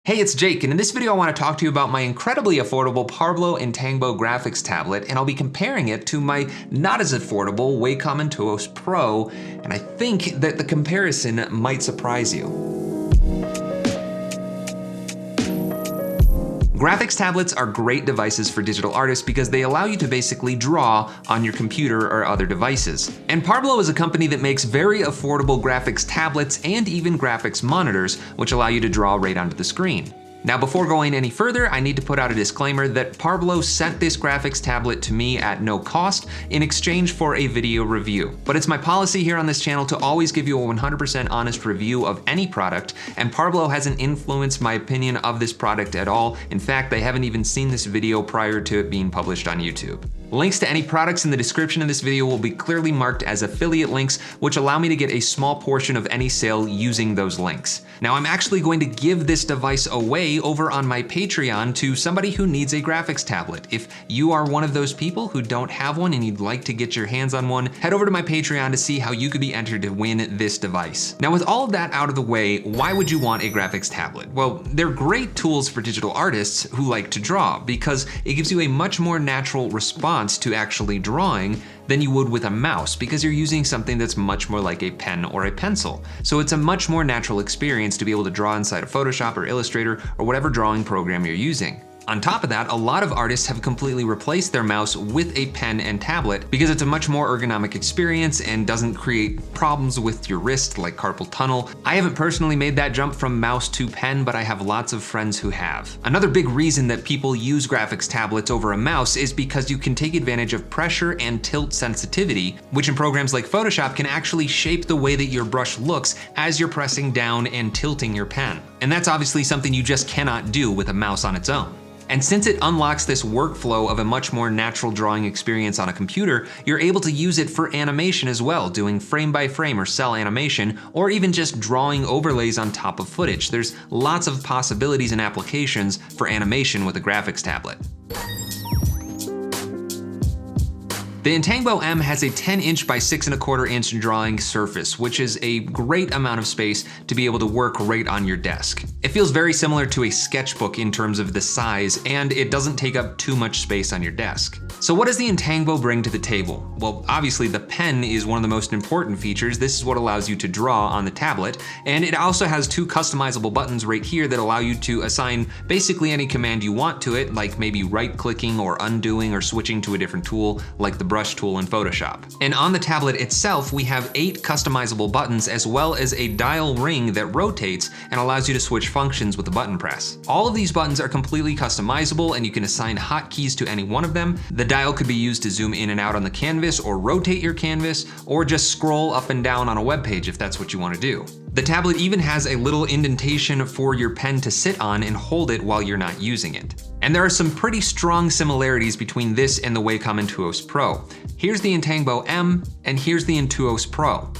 Hey, it's Jake, and in this video I want to talk to you about my incredibly affordable Parblo Intangbo graphics tablet, and I'll be comparing it to my not as affordable Wacom Intuos Pro, and I think that the comparison might surprise you. Graphics tablets are great devices for digital artists because they allow you to basically draw on your computer or other devices. And Parblo is a company that makes very affordable graphics tablets and even graphics monitors, which allow you to draw right onto the screen. Now, before going any further, I need to put out a disclaimer that Parblo sent this graphics tablet to me at no cost in exchange for a video review. But it's my policy here on this channel to always give you a 100% honest review of any product, and Parblo hasn't influenced my opinion of this product at all. In fact, they haven't even seen this video prior to it being published on YouTube. Links to any products in the description of this video will be clearly marked as affiliate links, which allow me to get a small portion of any sale using those links. Now, I'm actually going to give this device away over on my Patreon to somebody who needs a graphics tablet. If you are one of those people who don't have one and you'd like to get your hands on one, head over to my Patreon to see how you could be entered to win this device. Now, with all of that out of the way, why would you want a graphics tablet? Well, they're great tools for digital artists who like to draw because it gives you a much more natural response to actually drawing than you would with a mouse, because you're using something that's much more like a pen or a pencil. So it's a much more natural experience to be able to draw inside of Photoshop or Illustrator or whatever drawing program you're using. On top of that, a lot of artists have completely replaced their mouse with a pen and tablet because it's a much more ergonomic experience and doesn't create problems with your wrist like carpal tunnel. I haven't personally made that jump from mouse to pen, but I have lots of friends who have. Another big reason that people use graphics tablets over a mouse is because you can take advantage of pressure and tilt sensitivity, which in programs like Photoshop can actually shape the way that your brush looks as you're pressing down and tilting your pen. And that's obviously something you just cannot do with a mouse on its own. And since it unlocks this workflow of a much more natural drawing experience on a computer, you're able to use it for animation as well, doing frame by frame or cell animation, or even just drawing overlays on top of footage. There's lots of possibilities and applications for animation with a graphics tablet. The Intangbo M has a 10-inch by 6¼ drawing surface, which is a great amount of space to be able to work right on your desk. It feels very similar to a sketchbook in terms of the size, and it doesn't take up too much space on your desk. So what does the Intangbo bring to the table? Well, obviously the pen is one of the most important features. This is what allows you to draw on the tablet, and it also has two customizable buttons right here that allow you to assign basically any command you want to it, like maybe right-clicking or undoing or switching to a different tool, like the brush tool in Photoshop. And on the tablet itself, we have 8 customizable buttons as well as a dial ring that rotates and allows you to switch functions with a button press. All of these buttons are completely customizable and you can assign hotkeys to any one of them. The dial could be used to zoom in and out on the canvas or rotate your canvas, or just scroll up and down on a web page if that's what you want to do. The tablet even has a little indentation for your pen to sit on and hold it while you're not using it. And there are some pretty strong similarities between this and the Wacom Intuos Pro. Here's the Intangbo M, and here's the Intuos Pro.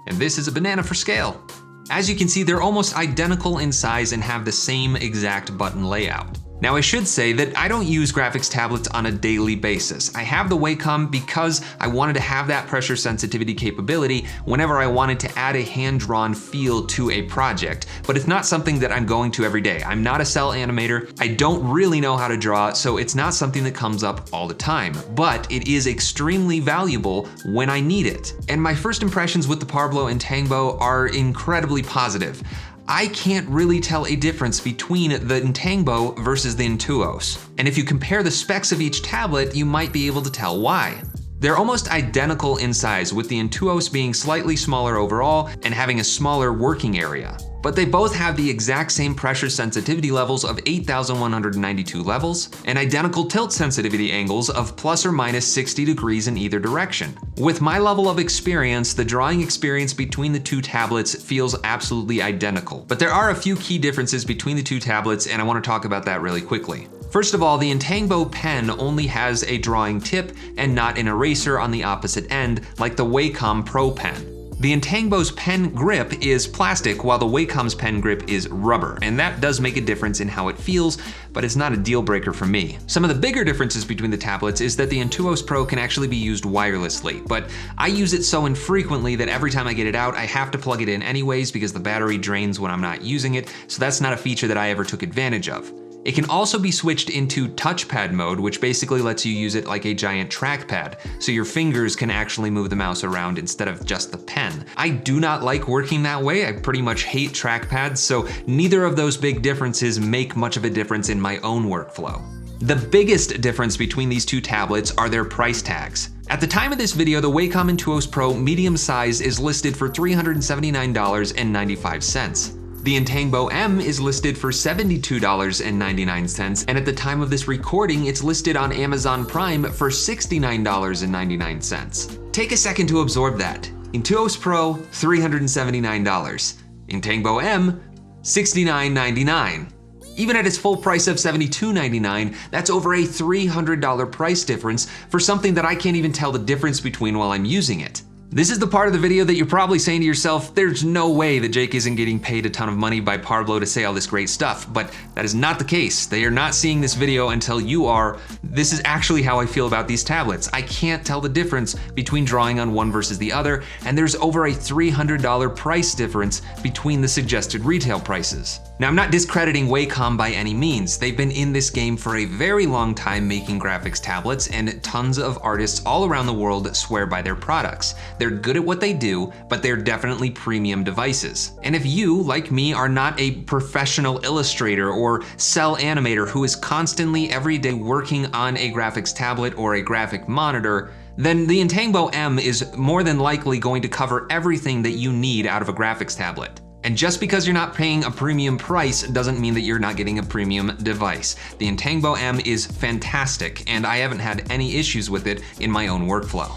And this is a banana for scale. As you can see, they're almost identical in size and have the same exact button layout. Now, I should say that I don't use graphics tablets on a daily basis. I have the Wacom because I wanted to have that pressure sensitivity capability whenever I wanted to add a hand-drawn feel to a project, but it's not something that I'm going to every day. I'm not a cell animator. I don't really know how to draw, so it's not something that comes up all the time, but it is extremely valuable when I need it. And my first impressions with the Parblo Intangbo are incredibly positive. I can't really tell a difference between the Intangbo versus the Intuos. And if you compare the specs of each tablet, you might be able to tell why. They're almost identical in size, with the Intuos being slightly smaller overall and having a smaller working area. But they both have the exact same pressure sensitivity levels of 8,192 levels and identical tilt sensitivity angles of plus or minus 60 degrees in either direction. With my level of experience, the drawing experience between the two tablets feels absolutely identical. But there are a few key differences between the two tablets, and I want to talk about that really quickly. First of all, the Intangbo pen only has a drawing tip and not an eraser on the opposite end like the Wacom Pro pen. The Intangbo's pen grip is plastic, while the Wacom's pen grip is rubber, and that does make a difference in how it feels, but it's not a deal breaker for me. Some of the bigger differences between the tablets is that the Intuos Pro can actually be used wirelessly, but I use it so infrequently that every time I get it out, I have to plug it in anyways because the battery drains when I'm not using it, so that's not a feature that I ever took advantage of. It can also be switched into touchpad mode, which basically lets you use it like a giant trackpad, so your fingers can actually move the mouse around instead of just the pen. I do not like working that way. I pretty much hate trackpads, so neither of those big differences make much of a difference in my own workflow. The biggest difference between these two tablets are their price tags. At the time of this video, the Wacom Intuos Pro medium size is listed for $379.95. The Intangbo M is listed for $72.99, and at the time of this recording, it's listed on Amazon Prime for $69.99. Take a second to absorb that. Intuos Pro, $379. Intangbo M, $69.99. Even at its full price of $72.99, that's over a $300 price difference for something that I can't even tell the difference between while I'm using it. This is the part of the video that you're probably saying to yourself, there's no way that Jake isn't getting paid a ton of money by Parblo to say all this great stuff, but that is not the case. They are not seeing this video until you are. This is actually how I feel about these tablets. I can't tell the difference between drawing on one versus the other, and there's over a $300 price difference between the suggested retail prices. Now, I'm not discrediting Wacom by any means. They've been in this game for a very long time making graphics tablets, and tons of artists all around the world swear by their products. They're good at what they do, but they're definitely premium devices. And if you, like me, are not a professional illustrator or cell animator who is constantly every day working on a graphics tablet or a graphic monitor, then the Intangbo M is more than likely going to cover everything that you need out of a graphics tablet. And just because you're not paying a premium price doesn't mean that you're not getting a premium device. The Intangbo M is fantastic, and I haven't had any issues with it in my own workflow.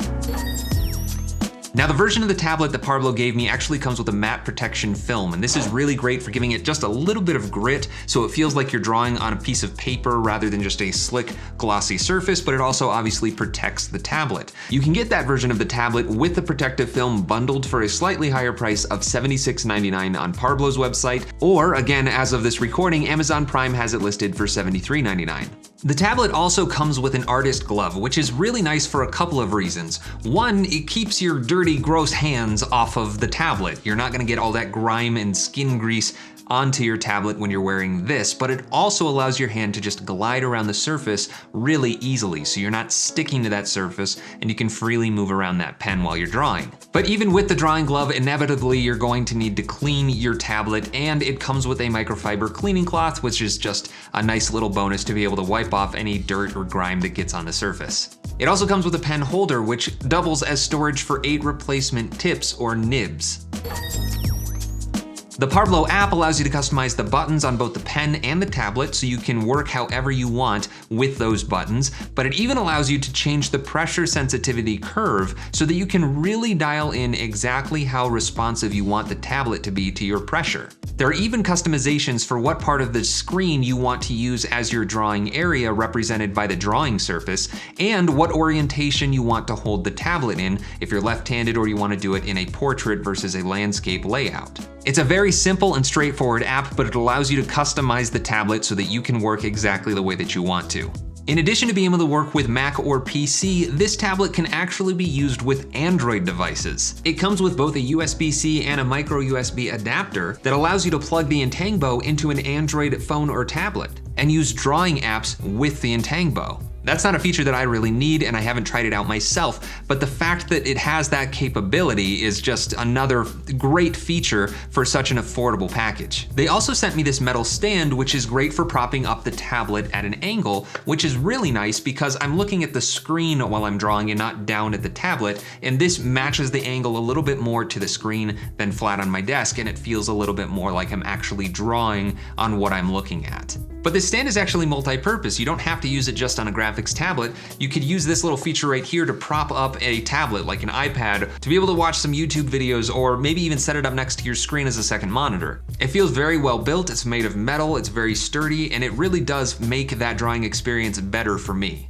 Now, the version of the tablet that Parblo gave me actually comes with a matte protection film, and this is really great for giving it just a little bit of grit so it feels like you're drawing on a piece of paper rather than just a slick, glossy surface, but it also obviously protects the tablet. You can get that version of the tablet with the protective film bundled for a slightly higher price of $76.99 on Parblo's website, or again, as of this recording, Amazon Prime has it listed for $73.99. The tablet also comes with an artist glove, which is really nice for a couple of reasons. One, it keeps your dirty, gross hands off of the tablet. You're not gonna get all that grime and skin grease onto your tablet when you're wearing this, but it also allows your hand to just glide around the surface really easily, so you're not sticking to that surface and you can freely move around that pen while you're drawing. But even with the drawing glove, inevitably you're going to need to clean your tablet, and it comes with a microfiber cleaning cloth, which is just a nice little bonus to be able to wipe off any dirt or grime that gets on the surface. It also comes with a pen holder, which doubles as storage for 8 replacement tips or nibs. The Parblo app allows you to customize the buttons on both the pen and the tablet, so you can work however you want with those buttons, but it even allows you to change the pressure sensitivity curve so that you can really dial in exactly how responsive you want the tablet to be to your pressure. There are even customizations for what part of the screen you want to use as your drawing area represented by the drawing surface, and what orientation you want to hold the tablet in if you're left-handed or you want to do it in a portrait versus a landscape layout. It's a very simple and straightforward app, but it allows you to customize the tablet so that you can work exactly the way that you want to. In addition to being able to work with Mac or PC, this tablet can actually be used with Android devices. It comes with both a USB-C and a micro USB adapter that allows you to plug the Intangbo into an Android phone or tablet and use drawing apps with the Intangbo. That's not a feature that I really need, and I haven't tried it out myself, but the fact that it has that capability is just another great feature for such an affordable package. They also sent me this metal stand, which is great for propping up the tablet at an angle, which is really nice because I'm looking at the screen while I'm drawing and not down at the tablet, and this matches the angle a little bit more to the screen than flat on my desk, and it feels a little bit more like I'm actually drawing on what I'm looking at. But this stand is actually multi-purpose. You don't have to use it just on a graphics tablet. You could use this little feature right here to prop up a tablet, like an iPad, to be able to watch some YouTube videos, or maybe even set it up next to your screen as a second monitor. It feels very well built, it's made of metal, it's very sturdy, and it really does make that drawing experience better for me.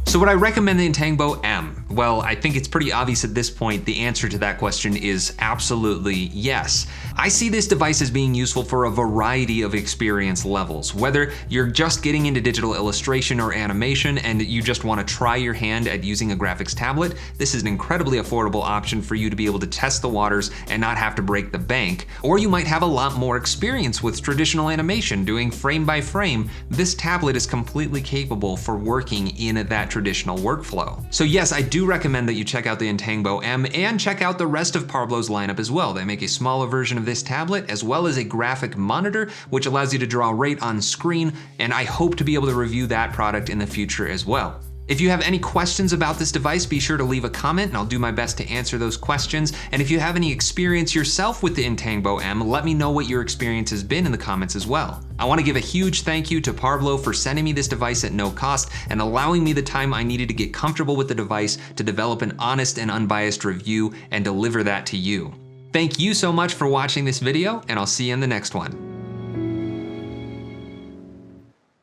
So would I recommend the Intangbo M? Well, I think it's pretty obvious at this point the answer to that question is absolutely yes. I see this device as being useful for a variety of experience levels. Whether you're just getting into digital illustration or animation and you just want to try your hand at using a graphics tablet, this is an incredibly affordable option for you to be able to test the waters and not have to break the bank. Or you might have a lot more experience with traditional animation, doing frame by frame. This tablet is completely capable for working in that traditional workflow. So yes, I do recommend that you check out the Intangbo M and check out the rest of Parblo's lineup as well. They make a smaller version of this tablet as well as a graphic monitor, which allows you to draw right on screen, and I hope to be able to review that product in the future as well. If you have any questions about this device, be sure to leave a comment and I'll do my best to answer those questions. And if you have any experience yourself with the Intangbo M, let me know what your experience has been in the comments as well. I want to give a huge thank you to Parblo for sending me this device at no cost and allowing me the time I needed to get comfortable with the device to develop an honest and unbiased review and deliver that to you. Thank you so much for watching this video, and I'll see you in the next one.